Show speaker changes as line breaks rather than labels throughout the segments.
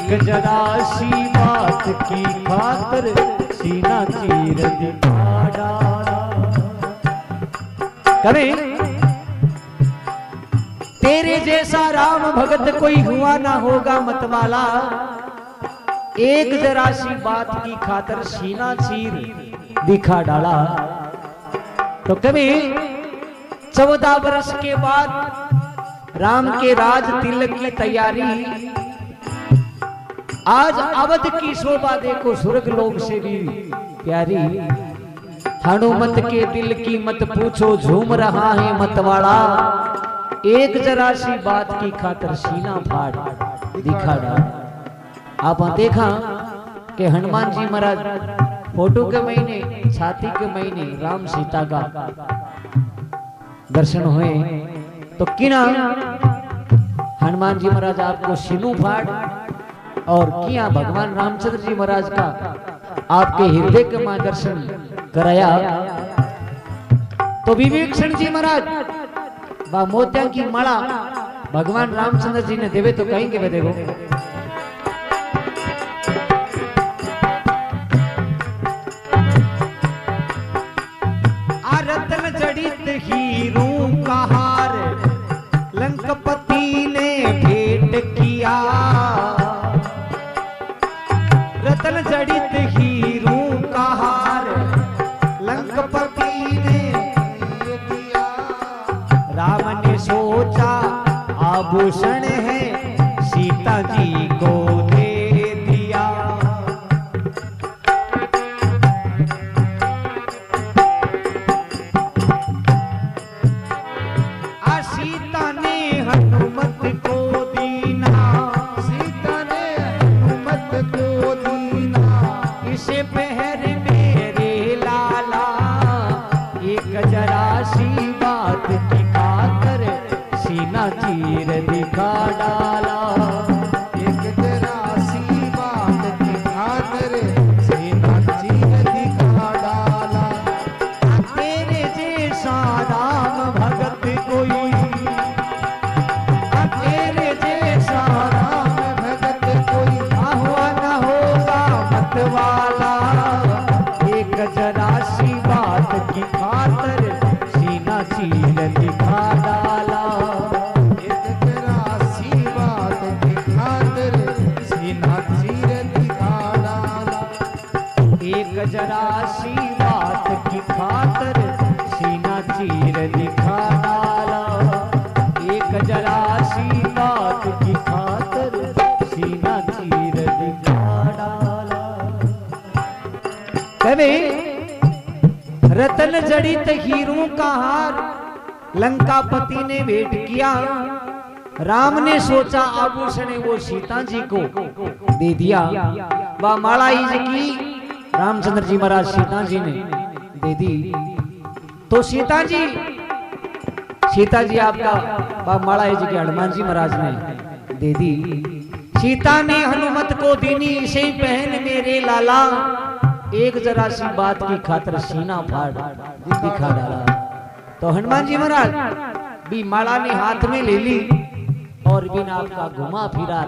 एक जरा सी बात की खातर सीना चीर दिखा डाला। करें तेरे जैसा राम भगत कोई हुआ ना होगा मतवाला, एक जरा सी बात की खातर सीना चीर दिखा डाला। तो कभी 14 वर्ष के बाद राम के राज तिलक की तैयारी, आज अवध की शोभा देखो स्वर्ग लोक से भी प्यारी। हनुमत के दिल की मत पूछो झूम रहा है मतवाला, एक जरा सी बात की खातर सीना फाड़ दिखा डाला। आप देखा कि हनुमान जी महाराज फोटो के महीने छाती के महीने राम सीता का दर्शन हुए, तो किना हनुमान जी महाराज आपको सीनू फाड़ और किया भगवान रामचंद्र जी महाराज का आपके हृदय के मां दर्शन कराया। तो विवेक्षण जी महाराज वह मोतिया की माला भगवान रामचंद्र जी ने देवे तो कहेंगे वे देखो रतन जड़ित हीरों का हार लंकपति ने भेंट किया। रतन जड़ित हीरों का हार लंकपति ने दिया। राम ने सोचा आभूषण है सीता जी को दे दिया। सीता ने हनुमत को दीना, सीता ने हनुमत को दीना। इसे पहर मेरे लाला, एक जरा सी बात की खातर सीना चीर दिखा डाला। एक जरा सी बात की खातर सीना चीर दिखा डाला। तेरे जैसा राम भगत कोई, तेरे जैसा राम भगत कोई हुआ न होगा मतवाला, एक जरा सी बात की खातर सीना चीर दिखा डाला। एक जरा सी बात की खातर सीना चीर दिखा डाला। एक जरा सी बात की खातर सीना चीर दिखा डाला। एक जरा सी बात की खातर सीना चीर दिखा डाला। कभी रतन जड़ित हीरों का हार लंकापति ने भेंट किया। राम ने सोचा आभूषण वो सीता जी को दे दिया। वह माला की रामचंद्र जी महाराज सीता जी ने दे दी। तो सीता जी आपका माला जी के हनुमान जी महाराज ने दे दी। सीता ने हनुमत को दीनी, इसे पहन मेरे लाला, एक जरा सी बात की खातर सीना फाड़ दिखा डाला। तो हनुमान जी महाराज भी माला ने हाथ में ले ली और बिना आपका घुमा फिरा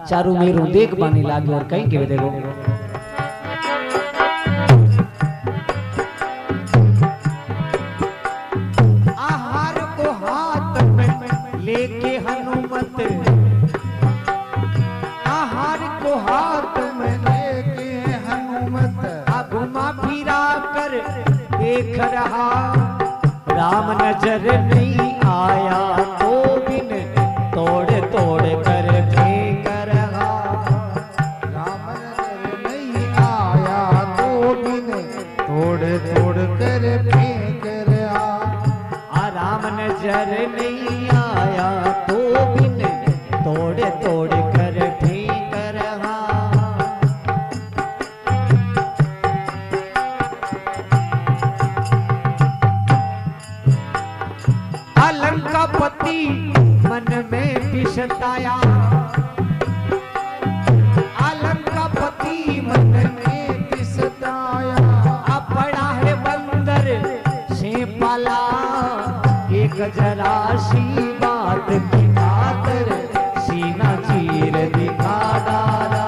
चारों मेरों देख पाने लगे और कहीं के देखो आहार को हाथ में लेके हनुमत, आहार को हाथ में लेके हनुमत घुमा फिरा कर देख रहा। राम नजर नहीं आया तो बिन तोड़ तोड़ कर फेंक रहा। राम नजर नहीं आया तो बिन तोड़ तोड़ कर फेंक रहा। राम नजर नहीं आया तो बिन तोड़ तोड़ कर फेंक रहा। लंकापति मन में पिसताया, लंकापति मन में पिसताया। पड़ा है बंदर से पाला, एक जरा सी बात की खातर सीना चीर दिखा डाला।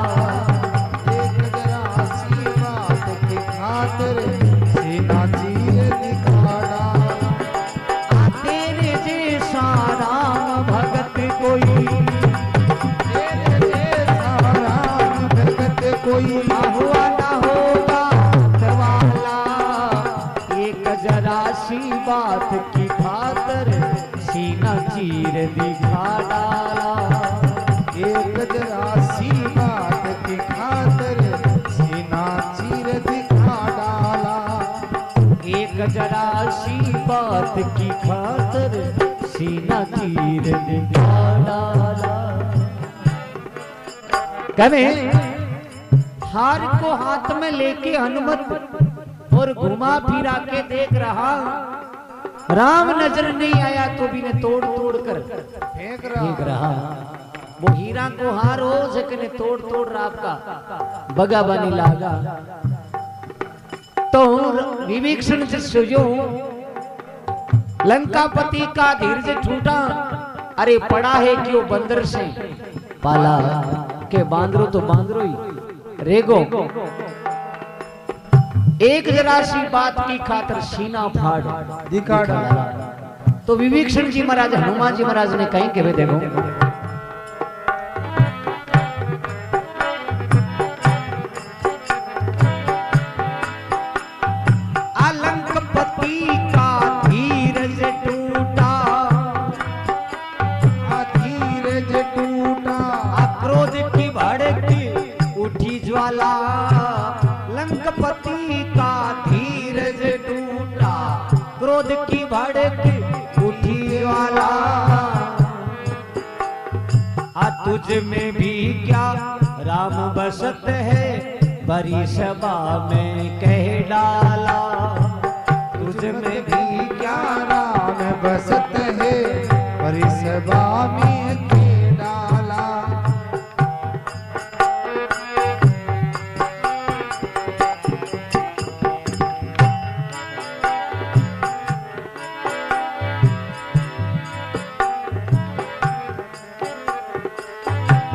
जैसा राम भगत कोई,
तेरे जैसा राम भगत कोई,
ना हुआ ना होगा मतवाला। एक जरा सी बात की खातर सीना चीर दिखा डाला।
एक जरा सी बात की खातिर सीना चीर दिखा डाला।
एक जरा सी बात की खातर सीना चीर दिखा डाला। कहे हार को हाथ में लेके हनुमत और घुमा फिरा के देख रहा, राम नजर नहीं आया तो भी ने तोड़ तोड़ कर
फेंक
देख रहा। वो हीरा को हार हो सकने तोड़ तोड़ रात का बगा बनी लागा। तो विभीषण से सुजो लंकापति का धीरज टूटा। अरे पड़ा है क्यों बंदर से पाला, के बांदरो तो बांदरो ही रेगो। एक जरा सी बात की खातर सीना फाड़
दिखा डाला।
तो विभीषण जी महाराज हनुमान जी महाराज ने कहीं के देखो, लंकापति का धीरज टूटा, क्रोध की भड़क उठी ज्वाला। आ तुझ में भी क्या राम बसत है, बड़ी सभा में कह डाला। तुझ में भी क्या
राम बसत है, बड़ी सभा में कह डाला।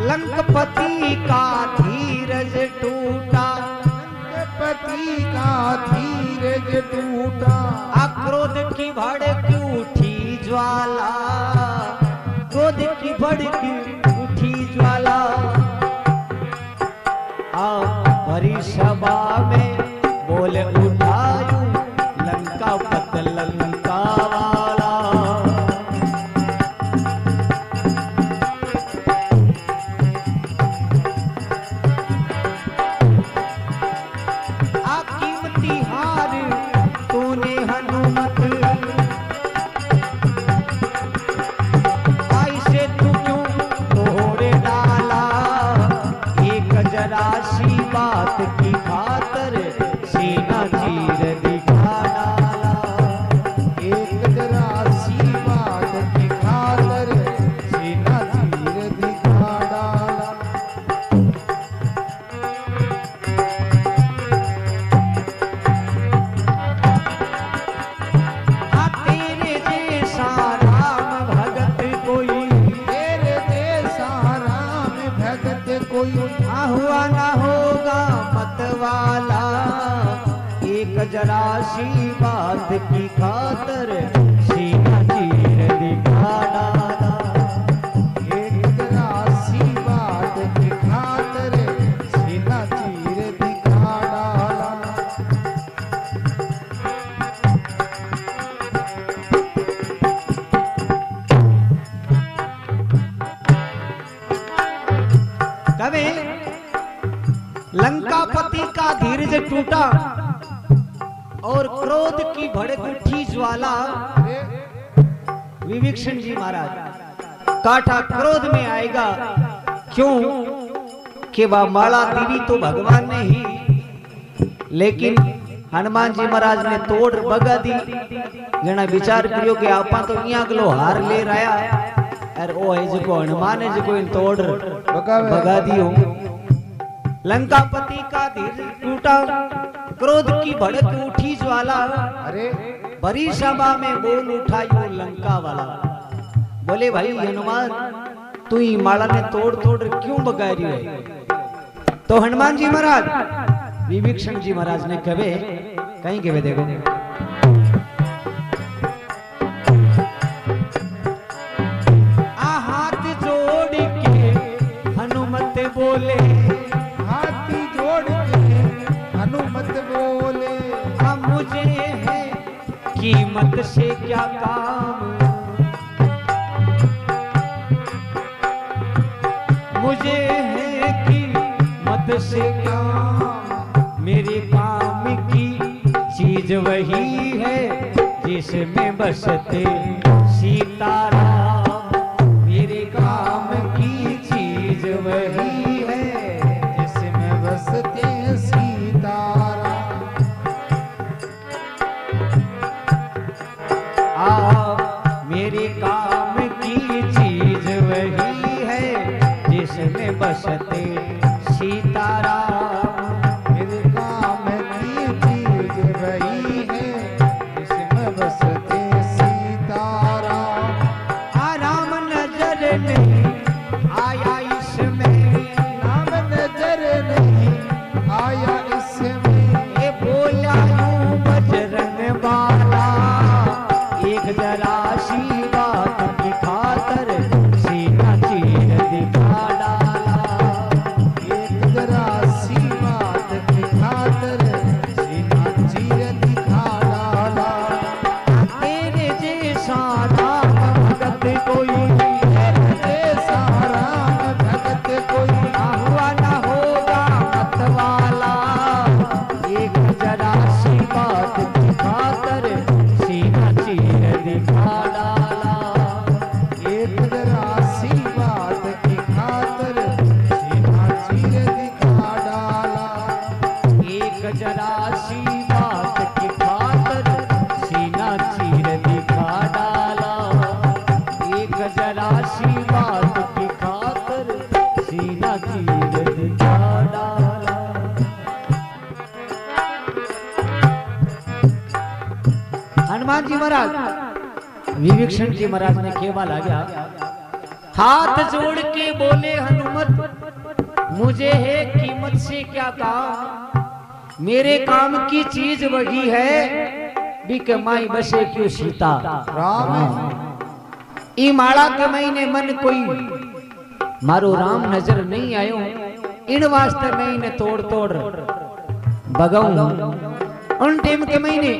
लंकापति का धीरज टूटा,
लंकापति का धीरज टूटा।
क्रोध की भड़क उठी ज्वाला, क्रोध की भड़क उठी ज्वाला। भरी सभा में बोल उठायू लंकापत लंका वाला। कीमती हार तूने हनुमत, ऐसे तू क्यों तोड़ डाला। एक जरा सी बात की खातर सीना चीर दिखा डाला।
एक जरा सी बात की खातिर सीना चीर दिखा डाला।
तेरे जैसा राम भगत कोई,
तेरे जैसा राम भगत कोई,
ना हुआ ना होगा मतवाला। एक जरा सी बात की खातर सीना चीर दिखा डाला।
एक जरा सी बात की खातिर सीना चीर दिखा डाला।
कभी लंकापति का धीरज टूटा और क्रोध की भड़क उठी ज्वाला। विभीषण जी महाराज काठा क्रोध में आएगा, क्यों कि वह माला देवी तो भगवान ने ही, लेकिन हनुमान जी महाराज ने तोड़ बगा दी। जना विचार करियो कि आपा तो यहाँ गलो हार ले रहा और ओ है जो हनुमान है जो इन तोड़ बगा दियो। लंकापति का धीरज टूटा, क्रोध की भड़क उठी ज्वाला।
अरे
बड़ी सभा में बोल उठा यो लंका वाला। बोले भाई हनुमान तू ही माला ने तोड़ तोड़ क्यों बगा रही है। तो हनुमान जी महाराज विभीषण जी महाराज ने कहे कहीं कहे देखो, कीमत से क्या काम, मुझे है कीमत से क्या, मेरे काम की चीज वही है जिसमें बसते सीताराम, मेरे काम की चीज वही है
जिसमें बसते सीताराम।
मेरे काम की चीज वही है जिसमें बसते सीताराम,
मेरे काम की चीज वही है जिसमें बसते सीताराम।
राम नजर नहीं आया इसमें,
नाम नजर नहीं आया इसमें,
ये बोला यूं बजरंग बाला, एक जरा सी बात की खातर सीना चीर दिखा डाला,
एक जरा सी बात की खातर सीना चीर दिखा डाला।
तेरे जैसा राम भगत कोई,
तेरे जैसा राम भगत कोई
ना हुआ ना होगा मत वाला, एक जरा सी बात की खातर सीना चीर दिखा डाला,
एक जरा सी बात की खातर सीना चीर दिखा डाला।
एक जरा सी बात की खातर सीना चीर दिखा डाला, एक जरा सी बात की खातर सीना चीर दिखा डाला। हनुमान जी महाराज विभीषण जी महाराज ने केवल आ गया, हाथ जोड़ के बोले हनुमत मुझे है कीमत से क्या काम, मेरे काम की चीज वही है भी कमाई बसे क्यों सीता
राम
ई माड़ा के महीने मन कोई मारो राम नजर नहीं आयो, इन वास्ते मैं इन्हें तोड़ तोड़ भगाऊं। उन टाइम के महीने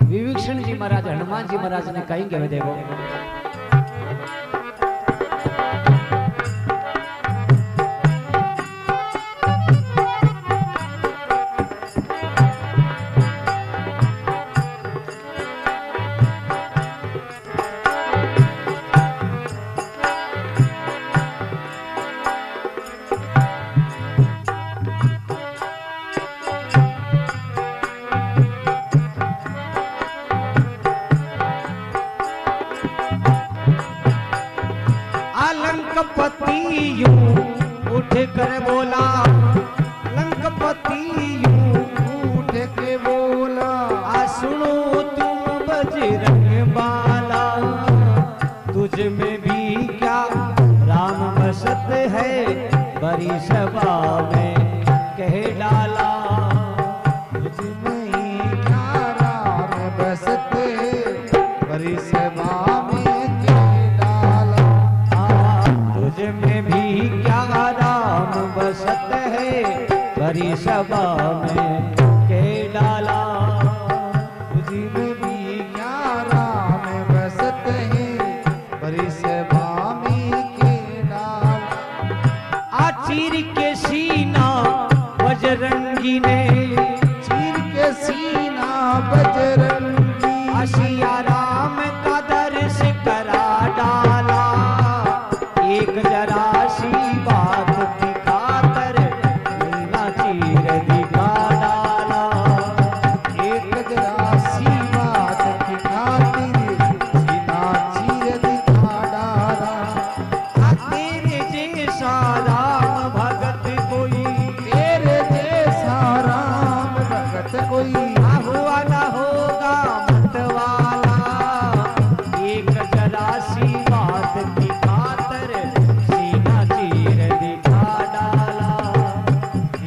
विभीषण जी महाराज हनुमान जी महाराज ने कहेंगे वे देखो, लंकपति यूं उठ कर बोला, लंकपति यूं
उठ के बोला,
आ सुनो तुम बजरंग बाला, तुझ में भी क्या राम बसत है बड़ी सभा में कह डाला,
तुझमें ही क्या राम बसते बड़ी सभा में कह डाला।
तुझ में भी क्या राम बसत है बड़ी सभा में कह डाला,
तुझमें भी क्या राम बसत है बड़ी सभा में कह डाला।
चीर के सीना बजरंगी ने,
चीर के सीना बजरंगी,
सिया राम का दर्श करा डाला, एक जरा सी बात की खातर मीना चीर दिखा डाला,
एक जरा सी बात की खातिर सीना चीर दिखा डाला।
तेरे जैसा राम भगत कोई,
तेरे जैसा राम भगत कोई
ना हुआ ना होगा मत वाला, एक जरा सी बात की खातर सीना चीर दिखा डाला,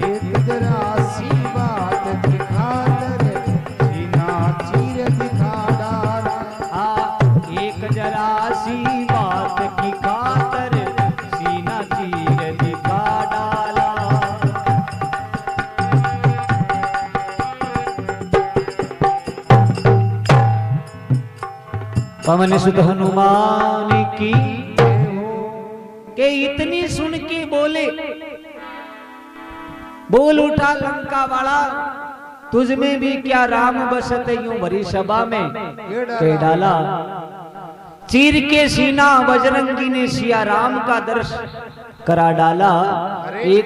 एक जरा सी बात की खातिर सीना चीर दिखा डाला।
एक जरा सी बात की खातर सीना चीर दिखा डाला। पवन सुत हनुमान की के इतनी सुन के बोले, बोल उठा लंका वाला, तुझ में भी क्या राम बसत यूं भरी सभा में के डाला। चीर के सीना बजरंगी ने सिया राम का दर्श करा डाला। एक